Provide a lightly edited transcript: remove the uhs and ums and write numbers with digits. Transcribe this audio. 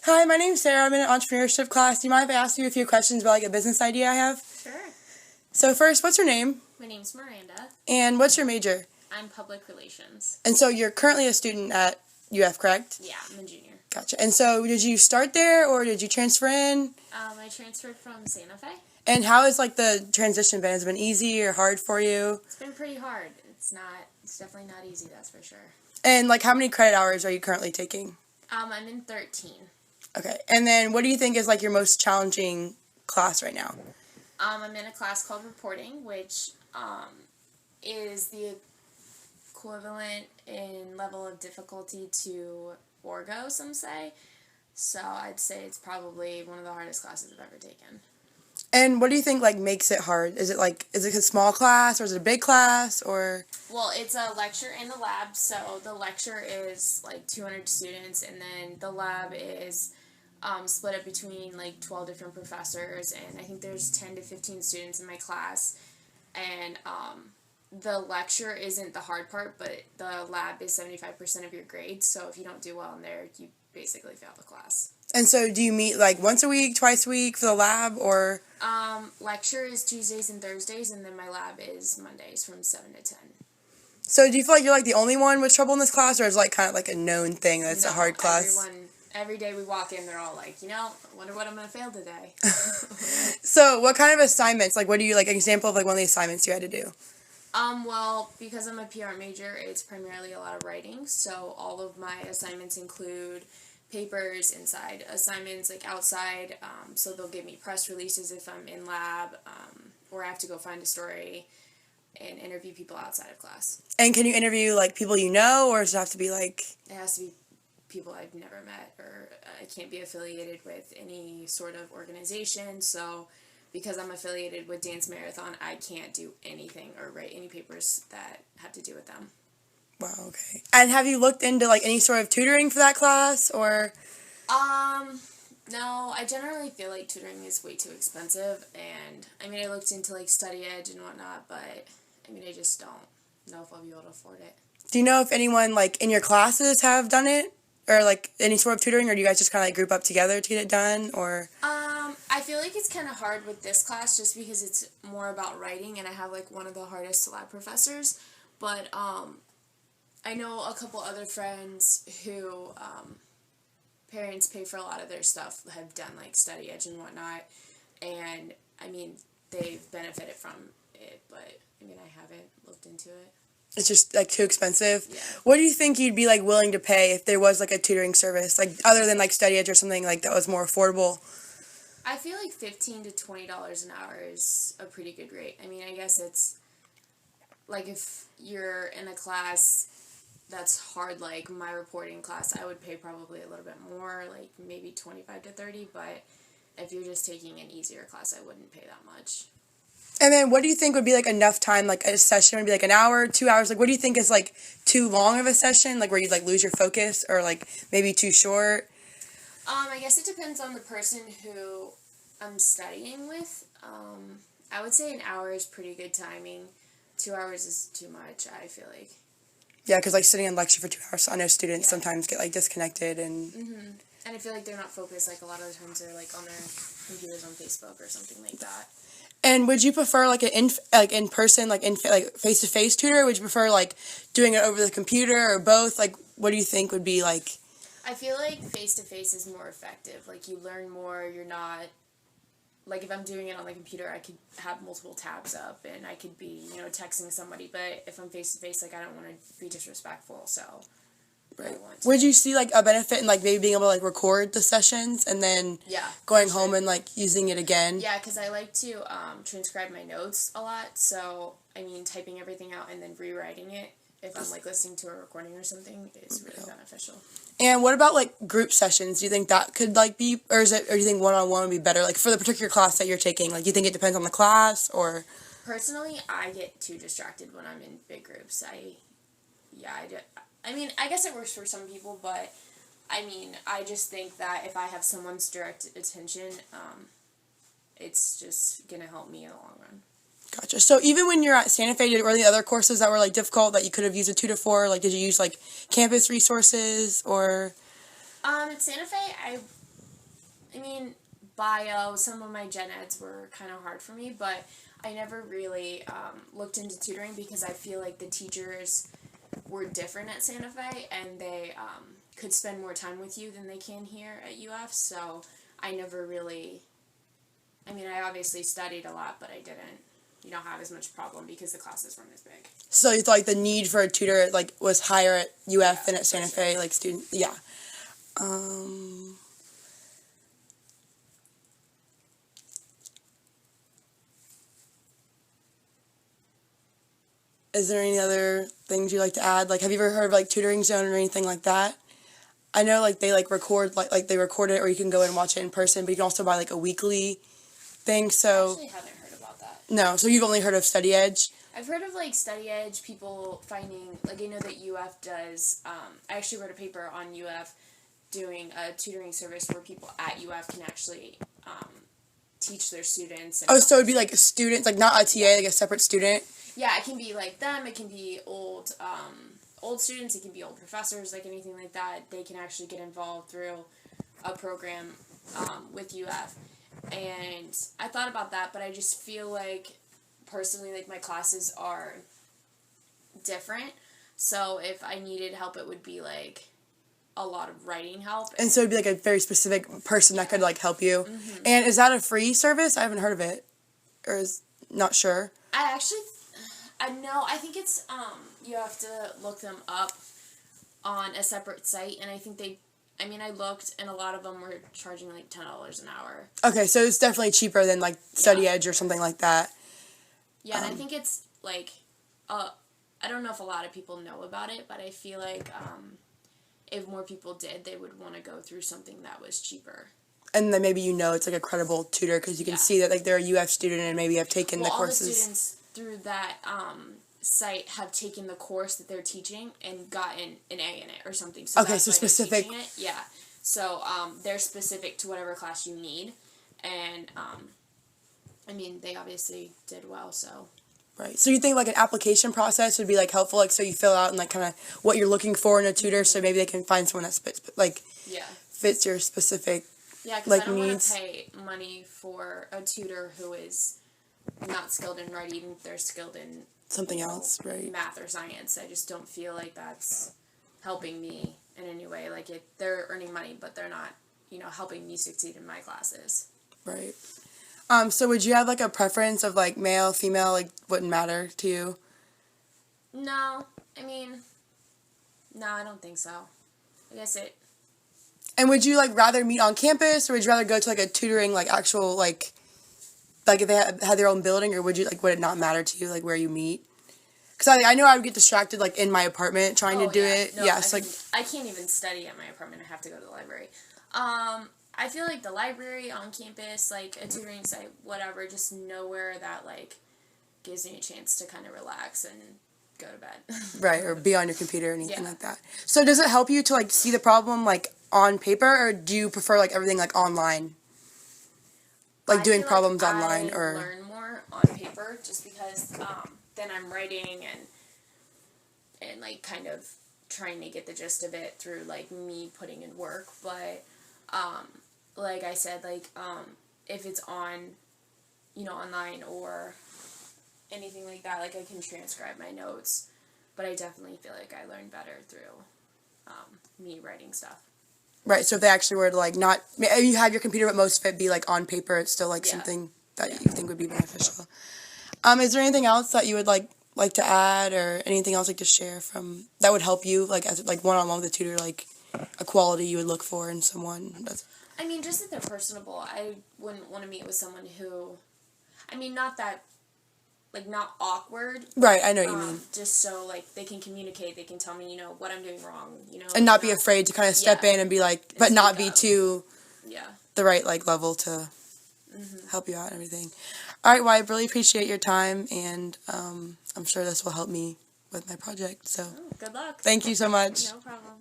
Hi, my name's Sarah. I'm in an entrepreneurship class. Do you mind if I ask you a few questions about a business idea I have? Sure. So first, what's your name? My name's Miranda. And what's your major? I'm public relations. And so you're currently a student at UF, correct? Yeah, I'm a junior. Gotcha. And so did you start there or did you transfer in? I transferred from Santa Fe. And how has the transition been? Has it been easy or hard for you? It's been pretty hard. It's definitely not easy, that's for sure. And how many credit hours are you currently taking? I'm in 13. Okay. And then what do you think is your most challenging class right now? I'm in a class called reporting, which is the equivalent in level of difficulty to Orgo, some say. So I'd say it's probably one of the hardest classes I've ever taken. And what do you think makes it hard? Is it a small class or is it a big class or? Well, it's a lecture and a lab. So the lecture is 200 students, and then the lab is split up between 12 different professors, and I think there's 10 to 15 students in my class. And the lecture isn't the hard part, but the lab is 75% of your grade. So if you don't do well in there, you basically fail the class. And so do you meet once a week, twice a week for the lab or? Lecture is Tuesdays and Thursdays, and then my lab is Mondays from 7 to 10. So do you feel like you're the only one with trouble in this class, or is it kind of a known thing that it's a hard class? Every day we walk in, they're all I wonder what I'm going to fail today. So what kind of assignments, what do you, an example of one of the assignments you had to do? Well, because I'm a PR major, it's primarily a lot of writing, so all of my assignments include papers inside, assignments outside, so they'll give me press releases if I'm in lab, or I have to go find a story and interview people outside of class. And can you interview people you know, or does it have to be It has to be people I've never met, or I can't be affiliated with any sort of organization, so because I'm affiliated with Dance Marathon, I can't do anything or write any papers that have to do with them. Wow, okay. And have you looked into any sort of tutoring for that class, or? No, I generally feel like tutoring is way too expensive, and I looked into Study Edge and whatnot, but I just don't know if I'll be able to afford it. Do you know if anyone in your classes have done it, or any sort of tutoring, or do you guys just kind of group up together to get it done, or? I feel like it's kind of hard with this class just because it's more about writing, and I have one of the hardest lab professors, but I know a couple other friends who parents pay for a lot of their stuff, have done Study Edge and whatnot, and they've benefited from it, but I haven't looked into it. It's just too expensive. Yeah. What do you think you'd be willing to pay if there was a tutoring service other than Study Edge or something that was more affordable? I feel $15 to $20 an hour is a pretty good rate. I guess it's if you're in a class that's hard, like my reporting class, I would pay probably a little bit more, maybe 25 to 30, but if you're just taking an easier class, I wouldn't pay that much. And then what do you think would be enough time, a session would be an hour, 2 hours, what do you think is too long of a session, where you'd lose your focus, or maybe too short? I guess it depends on the person who I'm studying with. I would say an hour is pretty good timing. 2 hours is too much, I feel like. Yeah, because sitting in lecture for 2 hours, I know students sometimes get disconnected and. Mm-hmm. And I feel like they're not focused. A lot of the times they're on their computers on Facebook or something like that. And would you prefer an in person face to face tutor? Or would you prefer doing it over the computer or both? What do you think would be I feel face to face is more effective. You learn more. You're not if I'm doing it on the computer, I could have multiple tabs up and I could be texting somebody. But if I'm face to face, I don't want to be disrespectful. So. Right. Would you see a benefit in maybe being able to record the sessions and then going home and using it again? Yeah, because I like to transcribe my notes a lot. So typing everything out and then rewriting it if I'm listening to a recording or something is really beneficial. And what about group sessions? Do you think that could be, or do you think one-on-one would be better? For the particular class that you're taking, do you think it depends on the class or? Personally, I get too distracted when I'm in big groups. I guess it works for some people, but, I just think that if I have someone's direct attention, it's just going to help me in the long run. Gotcha. So even when you're at Santa Fe, were there other courses that were difficult that you could have used a tutor for? Did you use campus resources or? At Santa Fe, I mean, bio, some of my gen eds were kind of hard for me, but I never really looked into tutoring because I feel like the teachers were different at Santa Fe, and they could spend more time with you than they can here at UF, so I never really, I mean, I obviously studied a lot, but I didn't, have as much problem because the classes weren't as big. So you thought like the need for a tutor like was higher at UF than at Santa for sure. Fe, like student, yeah. Is there any other things you'd like to add? Like, have you ever heard of like Tutoring Zone or anything like that? I know like they like record like they record it, or you can go and watch it in person, but you can also buy like a weekly thing. I So actually haven't heard about that. no, so you've only heard of Study Edge. I've heard of like Study Edge, people finding, like I know that UF does, I actually wrote a paper on UF doing a tutoring service where people at UF can actually teach their students. And Oh, so it'd be like students, like not a TA, like a separate student. yeah, it can be like them, it can be old students, it can be old professors, like anything like that. They can actually get involved through a program with UF. And I thought about that, but I just feel like, personally, like my classes are different. So if I needed help, it would be like a lot of writing help. And so it'd be like a very specific person that could like help you. And is that a free service? I haven't heard of it, or is not sure. I actually, no, I think it's, you have to look them up on a separate site, and I think I looked, and a lot of them were charging like $10 an hour. Okay, so it's definitely cheaper than like Study Edge or something like that. Yeah, and I think it's like, I don't know if a lot of people know about it, but I feel like if more people did, they would want to go through something that was cheaper. And then maybe it's like a credible tutor because you can see that like they're a UF student and maybe have taken the courses. All the students through that site have taken the course that they're teaching and gotten an A in it or something. So Okay, so specific. Yeah. So they're specific to whatever class you need, and they obviously did well. So. Right. So you think like an application process would be like helpful, like so you fill out and like kind of what you're looking for in a tutor, so maybe they can find someone that fits your specific. Yeah, because like, I don't want needs. to pay money for a tutor who is not skilled in writing. They're skilled in Something else, right? math or science. I just don't feel like that's helping me in any way. Like they're earning money, but they're not, helping me succeed in my classes. Right. So would you have like a preference of like male, female, like wouldn't matter to you? No, I don't think so. I guess it. And would you like rather meet on campus, or would you rather go to like a tutoring like actual like if they had their own building, or would it not matter to you like where you meet? Because I know I would get distracted like in my apartment trying to do it. No, Yes, I can't even study at my apartment. I have to go to the library. I feel like the library on campus, like a tutoring site, whatever, just nowhere that like gives me a chance to kind of relax and go to bed. Right, or be on your computer or anything like that. So does it help you to like see the problem like on paper, or do you prefer like everything like online? Like doing problems online, or learn more on paper just because then I'm writing and like kind of trying to get the gist of it through like me putting in work, but like I said, like if it's on online or anything like that, like I can transcribe my notes, but I definitely feel like I learn better through me writing stuff. right. So if they actually were to like not, you have your computer, but most of it be like on paper, it's still like something that you think would be beneficial. Is there anything else that you would like to add, or anything else like to share from that would help you like as like one-on-one with a tutor, like a quality you would look for in someone? Just that they're personable. I wouldn't want to meet with someone who, not that, like, not awkward. Right, I know what you mean. Just so, like, they can communicate, they can tell me, what I'm doing wrong, And not be afraid to kind of step in and be like, but not be too the right, like, level to help you out and everything. All right, well, I really appreciate your time, and I'm sure this will help me with my project, so. Good luck. Thank you so much. No problem.